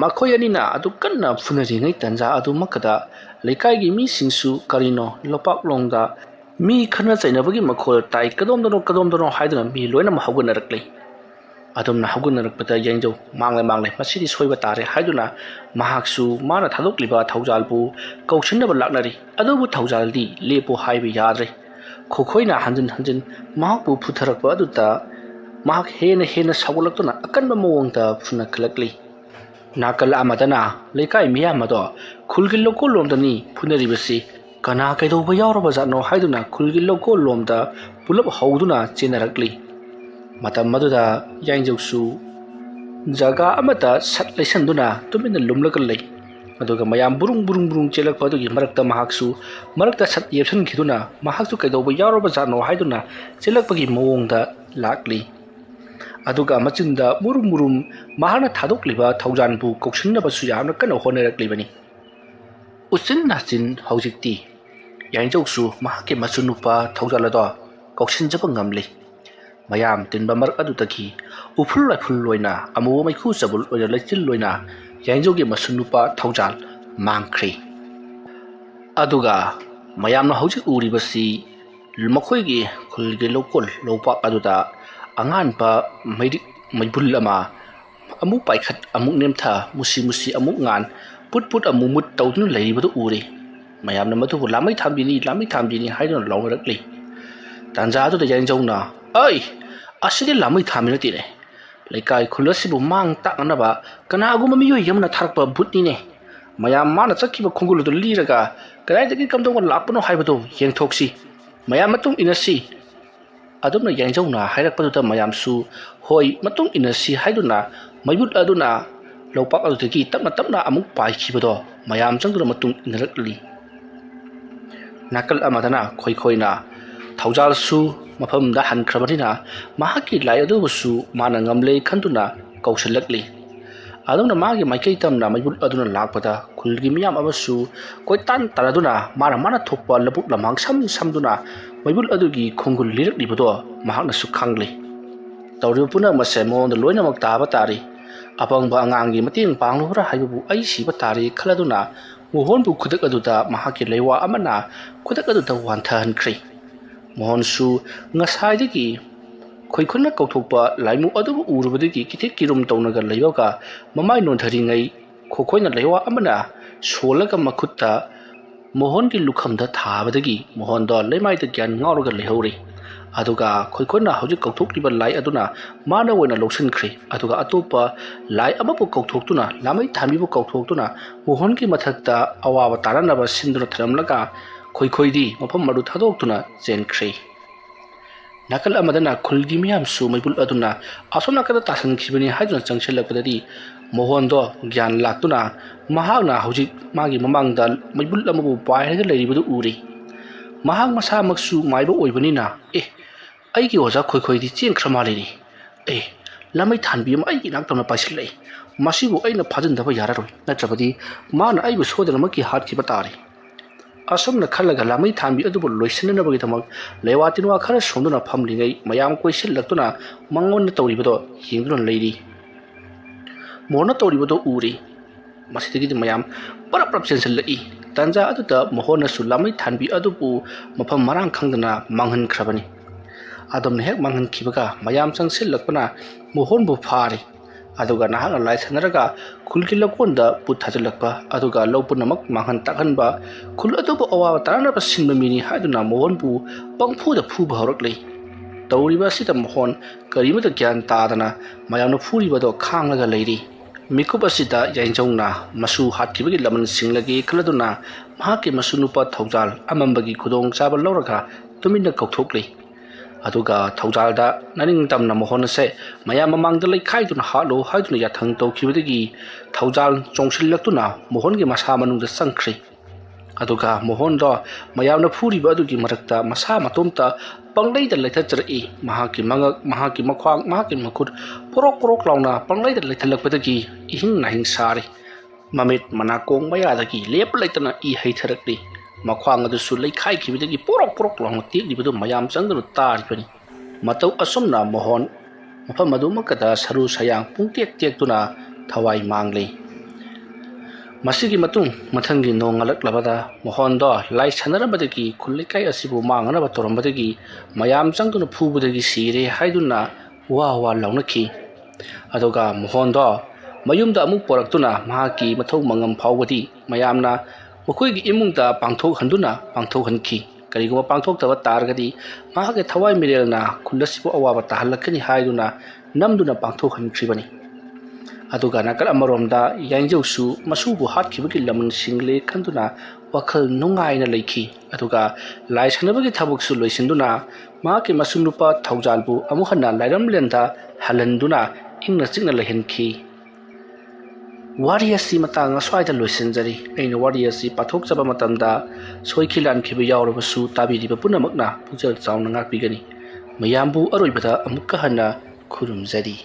ꯃꯈꯣꯏ ꯑꯅꯤꯅ ꯑꯗꯨ ꯀꯟꯅ ꯐꯨꯅꯔꯤꯉꯩ ꯇꯟꯖꯥ ꯑꯗꯨꯃꯛꯇꯗ ꯂꯩꯀꯥꯏꯒꯤ ꯃꯤꯁꯤꯡꯁꯨ ꯀꯔꯤꯅꯣ ꯂꯧꯄꯥꯛꯂꯣꯝꯗ ꯃꯤ ꯈꯠꯅ ꯆꯩꯅꯕꯒꯤ ꯃꯈꯣꯜ ꯇꯥꯏ ꯀꯗꯣꯝꯗꯅꯣ ꯍꯥꯏꯗꯨꯅ ꯃꯤ ꯂꯣꯏꯅꯃꯛ ꯍꯧꯒꯠꯅꯔꯛꯂꯤ꯫ ꯑꯗꯨꯝꯅ ꯍꯧꯒꯠꯅꯔꯛꯄꯗ ꯌꯥꯏꯅꯖꯧ ꯃꯥꯡꯂꯦ ꯃꯁꯤꯗꯤ ꯁꯣꯏꯕ ꯇꯥꯔꯦ ꯍꯥꯏꯗꯨꯅ ꯃꯍꯥꯛꯁꯨ ꯃꯥꯅ ꯊꯥꯗꯣꯛꯂꯤꯕ ꯊꯧꯖꯥꯜꯕꯨ ꯀꯧꯁꯤꯟꯅꯕ ꯂꯥꯛꯅꯔꯤ꯫ ꯑꯗꯨꯕꯨ ꯊꯧꯖꯥꯜꯗꯤ ꯂꯦꯞꯄꯨ ꯍꯥꯏꯕ ꯌꯥꯗ꯭ꯔꯦ꯫ ꯈꯣꯏꯈꯣꯏꯅ ꯍꯟꯖꯤꯟ ꯃꯍꯥꯛꯄꯨ ꯐꯨꯊꯔꯛꯄ ꯑꯗꯨꯗ ꯃꯍꯥꯛ ꯍꯦꯟꯅ ꯁꯥꯎꯒꯠꯂꯛꯇꯨꯅ ꯑꯀꯟꯕ ꯃꯑꯣꯡꯗ ꯐꯨꯅꯈꯠꯂꯛꯂꯤ꯫ ꯅꯥꯀꯜ ꯑꯃꯗꯅ ꯂꯩꯀꯥꯏ ꯃꯤꯌꯥꯝ ꯑꯗꯣ ꯈꯨꯜꯒꯤ ꯂꯧꯀꯣꯜꯂꯣꯝꯗꯅꯤ ꯐꯨꯅꯔꯤꯕꯁꯤ ꯀꯅꯥ ꯀꯩꯗꯧꯕ ꯌꯥꯎꯔꯕꯖꯥꯠꯅꯣ ꯍꯥꯏꯗꯨꯅ ꯈꯨꯜꯒꯤ ꯂꯧꯀꯣꯜꯂꯣꯝꯗ ꯄꯨꯂꯞ ꯍꯧꯗꯨꯅ ꯆꯦꯟꯅꯔꯛꯂꯤ꯫ ꯃꯇꯝ ꯑꯗꯨꯗ ꯌꯥꯏꯅꯖꯧꯁꯨ ꯖꯒꯥ ꯑꯃꯗ ꯁꯠ ꯂꯩꯁꯟꯗꯨꯅ ꯇꯨꯃꯤꯟꯅ ꯂꯨꯝꯂꯒ ꯂꯩ꯫ ꯑꯗꯨꯒ ꯃꯌꯥꯝ ꯕꯨꯔꯨꯡ ꯆꯦꯜꯂꯛꯄ ꯑꯗꯨꯒꯤ ꯃꯔꯛꯇ ꯃꯍꯥꯛꯁꯨ ꯃꯔꯛꯇ ꯁꯠ ꯌꯦꯞꯁꯤꯟꯈꯤꯗꯨꯅ ꯃꯍꯥꯛꯁꯨ ꯀꯩꯗꯧꯕ ꯌꯥꯎꯔꯕꯖꯥꯠꯅꯣ ꯍꯥꯏꯗꯨꯅ ꯆꯦꯜꯂꯛꯄꯒꯤ ꯃꯑꯣꯡꯗ ꯂꯥꯛꯂꯤ꯫ ꯑꯗꯨꯒ ꯃꯆꯤꯟꯗ ꯃꯨꯔꯨꯝ ꯃꯍꯥꯛꯅ ꯊꯥꯗꯣꯛꯂꯤꯕ ꯊꯧꯖꯥꯜꯕꯨ ꯀꯧꯁꯤꯟꯅꯕꯁꯨ ꯌꯥꯝꯅ ꯀꯟꯅ ꯍꯣꯠꯅꯔꯛꯂꯤꯕꯅꯤ꯫ ꯎꯆꯤꯟ ꯅꯥꯆꯤꯟ ꯍꯧꯖꯤꯛꯇꯤ ꯌꯥꯏꯅꯖꯧꯁꯨ ꯃꯍꯥꯛꯀꯤ ꯃꯆꯨꯅꯨꯄꯥ ꯊꯧꯖꯥꯜ ꯑꯗꯣ ꯀꯧꯁꯤꯟꯖꯕ ꯉꯝꯂꯤ꯫ ꯃꯌꯥꯝ ꯇꯤꯟꯕ ꯃꯔꯛ ꯑꯗꯨꯗꯒꯤ ꯎꯐꯨꯜ ꯋꯥꯏꯐꯨꯜ ꯑꯣꯏꯅ ꯑꯃꯨꯕ ꯃꯩꯈꯨ ꯆꯕꯨꯜ ꯑꯣꯏꯅ ꯂꯩꯆꯤꯜ ꯑꯣꯏꯅ ꯌꯥꯏꯅꯖꯧꯒꯤ ꯃꯆꯨꯅꯨꯄꯥ ꯊꯧꯖꯥꯜ ꯃꯥꯡꯈ꯭ꯔꯦ꯫ ꯑꯗꯨꯒ ꯃꯌꯥꯝꯅ ꯍꯧꯖꯤꯛ ꯎꯔꯤꯕꯁꯤ ꯃꯈꯣꯏꯒꯤ ꯈꯨꯜꯒꯤ ꯂꯧꯀꯣꯜ ꯂꯧꯄꯥꯛ ꯑꯗꯨꯗ ꯑꯉꯥꯟꯕ ꯃꯩꯕꯨꯜ ꯑꯃ ꯑꯃꯨꯛ ꯄꯥꯏꯈꯠ ꯑꯃꯨꯛ ꯅꯦꯝꯊ ꯃꯨꯁꯤ ꯑꯃꯨꯛ ꯉꯥꯟ ꯄꯨꯠ ꯑꯃꯨꯛ ꯃꯨꯠ ꯇꯧꯗꯨꯅ ꯂꯩꯔꯤꯕꯗꯨ ꯎꯔꯤ꯫ ꯃꯌꯥꯝꯅ ꯃꯗꯨꯕꯨ ꯂꯥꯃꯩ ꯊꯥꯟꯕꯤꯅꯤ ꯍꯥꯏꯗꯨꯅ ꯂꯥꯎꯅꯔꯛꯂꯤ꯫ ꯇꯥꯟꯖꯥ ꯑꯗꯨꯗ ꯌꯥꯏꯅꯖꯧꯅ "ꯑꯩ ꯑꯁꯤꯗꯤ ꯂꯥꯃꯩ ꯊꯥꯟꯕꯤ ꯅꯠꯇꯦꯅꯦ, ꯂꯩꯀꯥꯏ ꯈꯨꯜ ꯑꯁꯤꯕꯨ ꯃꯥꯡ ꯇꯥꯛꯅꯅꯕ ꯀꯅꯥꯒꯨꯝꯕ ꯃꯤꯑꯣꯏ ꯑꯃꯅ ꯊꯥꯔꯛꯄ ꯚꯨꯠꯅꯤꯅꯦ꯫ ꯃꯌꯥꯝ ꯃꯥꯅ ꯆꯠꯈꯤꯕ ꯈꯣꯡꯒꯨꯜ ꯑꯗꯨ ꯂꯤꯔꯒ ꯀꯗꯥꯏꯗꯒꯤ ꯀꯝꯗꯧꯅ ꯂꯥꯛꯄꯅꯣ ꯍꯥꯏꯕꯗꯨ ꯌꯦꯡꯊꯣꯛꯁꯤ, ꯃꯌꯥꯝ ꯃꯇꯨꯡ ꯏꯟꯅꯁꯤ." ꯑꯗꯨꯝꯅ ꯌꯥꯏꯅꯖꯧꯅ ꯍꯥꯏꯔꯛꯄꯗꯨꯗ ꯃꯌꯥꯝꯁꯨ ꯍꯣꯏ ꯃꯇꯨꯡ ꯏꯟꯅꯁꯤ ꯍꯥꯏꯗꯨꯅ ꯃꯩꯕꯨꯜ ꯑꯗꯨꯅ ꯂꯧꯄꯥꯛ ꯑꯗꯨꯗꯒꯤ ꯇꯞꯅ ꯑꯃꯨꯛ ꯄꯥꯏꯈꯤꯕꯗꯣ ꯃꯌꯥꯝ ꯆꯪꯗꯨꯅ ꯃꯇꯨꯡ ꯏꯟꯅꯔꯛꯂꯤ꯫ ꯅꯥꯀꯜ ꯑꯃꯗꯅ ꯈꯣꯏꯈꯣꯏꯅ ꯊꯧꯖꯥꯜꯁꯨ ꯃꯐꯝꯗ ꯍꯟꯈ꯭ꯔꯕꯅꯤꯅ ꯃꯍꯥꯛꯀꯤ ꯂꯥꯏ ꯑꯗꯨꯕꯨꯁꯨ ꯃꯥꯅ ꯉꯝꯂꯦ ꯈꯟꯗꯨꯅ ꯀꯧꯁꯤꯜꯂꯛꯂꯤ꯫ ꯑꯗꯨꯝꯅ ꯃꯥꯒꯤ ꯃꯥꯏꯀꯩ ꯇꯝꯅ ꯃꯩꯕꯨꯜ ꯑꯗꯨꯅ ꯂꯥꯛꯄꯗ ꯈꯨꯜꯒꯤ ꯃꯤꯌꯥꯝ ꯑꯃꯁꯨ ꯀꯣꯏꯇꯥꯟ ꯇꯥꯟꯅꯗꯨꯅ ꯃꯥꯅ ꯊꯣꯛꯄ ꯂꯕꯨꯛ ꯂꯝꯍꯥꯡ ꯁꯝꯗꯨꯅ ꯃꯩꯕꯨꯜ ꯑꯗꯨꯒꯤ ꯈꯣꯡꯒꯨꯜ ꯂꯤꯔꯛꯂꯤꯕꯗꯣ ꯃꯍꯥꯛꯅꯁꯨ ꯈꯪꯂꯤ꯫ ꯇꯧꯔꯤꯕ ꯄꯨꯝꯅꯃꯛꯁꯦ ꯃꯉꯣꯟꯗ ꯂꯣꯏꯅꯃꯛ ꯇꯥꯕ ꯇꯥꯔꯤ꯫ ꯑꯄꯪꯕ ꯑꯉꯥꯡꯒꯤ ꯃꯇꯦꯡ ꯄꯥꯡꯂꯨꯕ꯭ꯔꯥ ꯍꯥꯏꯕꯕꯨ ꯑꯩ ꯁꯤꯕ ꯇꯥꯔꯤ ꯈꯜꯂꯗꯨꯅ ꯃꯣꯍꯣꯟꯕꯨ ꯈꯨꯗꯛ ꯑꯗꯨꯗ ꯃꯍꯥꯛꯀꯤ ꯂꯩꯋꯥ ꯑꯃꯅ ꯈꯨꯗꯛ ꯑꯗꯨꯗ ꯋꯥꯟꯊꯍꯟꯈ꯭ꯔꯦ꯫ ꯃꯣꯍꯣꯟꯁꯨ ꯉꯁꯥꯏꯗꯒꯤ ꯈꯣꯏꯈꯣꯏꯅ ꯀꯧꯊꯣꯛꯄ ꯂꯥꯏꯃꯨ ꯑꯗꯨꯕꯨ ꯎꯔꯨꯕꯗꯒꯤ ꯀꯤꯊꯦꯛ ꯀꯤꯔꯨꯝ ꯇꯧꯅꯒ ꯂꯩꯕꯒ ꯃꯃꯥꯏ ꯅꯣꯟꯊꯔꯤꯉꯩ ꯈꯣꯏꯈꯣꯏꯅ ꯂꯩꯋꯥ ꯑꯃꯅ ꯁꯣꯜꯂꯒ ꯃꯈꯨꯠꯇ ꯃꯣꯍꯣꯟꯒꯤ ꯂꯨꯈꯝꯗ ꯊꯥꯕꯗꯒꯤ ꯃꯣꯍꯣꯟꯗꯣ ꯂꯩꯃꯥꯏꯗ ꯒ꯭ꯌꯥꯟ ꯉꯥꯎꯔꯒ ꯂꯩꯍꯧꯔꯤ꯫ aduga khoikona hojik kauthokliba lai aduna mana oina loshinkhri aduga atopa lai amapu kauthoktuna lamai thanbibu kauthoktuna mohon ki mathakta awawa taranaba sinduna tharamlaga khoikhoidi mafam madu thadoktuna chenkhri nakal amadana khulgi miyam su maibul aduna asona kada tasan khibani haiduna changselakpadadi mohon do gyan laktuna mahagna hojik magi mamangda maibul amabu pairaga leiribadu uri mahang masa maksu maiba oibanina aigi oja khoikhoidi chenkhra leri lamai thanbi am aigi naktona paisilai masibu aina phajindaba yararoi natrabadi mana aibu sodana maki hat ki batari asomna khalaga lamai thanbi adubu loisinna bagi tamak lewatinwa khara sonduna phamlingai mayam koisil laktuna mangon tawribado hingduna leiri mona tawribado uri masidagi mayam parap senselai tanja aduta mohona su lamai thanbi adubu mafam marang khangdana manghan khrabani adamna hek manghan khibaga mayam changsil lakpana mohon bu phari aduga nahang lai sanaraga khulkila konda puthajalakpa aduga lopunamak manghan takhanba khul adubu awa tarana pasinba mini haduna mohon bu pangphu da phu bhaurak lei tawriba sita mohon karimata gyan tadana mayamna phuriba do khanglaga leiri mikup asida yainjongna masu hatkibagi laman singlagi khaladuna mahaki masunupa thaujal amambagi khudong chaba lawraga tuminna kauthokli aduga thaujal da naning tamna mohon se mayam mamang da laikhai duna halo haiduna yathang tawkhibadagi thaujal chongsillaktuna mohon gi masa manung da sangkhri aduga mohon do mayamna phuri ba adugi marakta masa matomta panglai da laitha chari mahaki mangak mahaki makhwang mahaki makhut porok launa panglai da laithalakpadagi ihing nahing sari mamit manakong mayadagi lep laitana haitharakli makhwang adu su laikhai khibidagi porok launa tiklibudu mayam changdunu taripani matau asomna mohon mafam adu makada saru sayang pungtek tuna thawai manglei masigi matung mathangi nongalak labada mohon do lai sanarabadagi khullikai asibu mangana batorambadagi mayam changduna phubudagi sire haiduna wa launaki aduga mohon do mayumda amuk poraktuna mahaki mathau mangam phawbadi mayamna mukhoigi imungda pangthok hanki kariguma pangthok taba targadi mahake thawai mirelna khulasibu awaba tahalakani haiduna namduna pangthok hankribani aduga nakal amaromda yainjausu masubu hatkibagi laman single khanduna wakhal nungaina leikhi aduga lai sanabagi thabuksu loisinduna mahake masunupa thaujalbu amuhanna lairamlenda halanduna ingna chingna lehenkhi warrior si matang aswaida loisinjari aina warrior si pathok chaba matamda soikhilan khiba yawrabasu tabiriba punamakna pujal chauna ngakpigani mayambu aroibada amukka hana khurumjari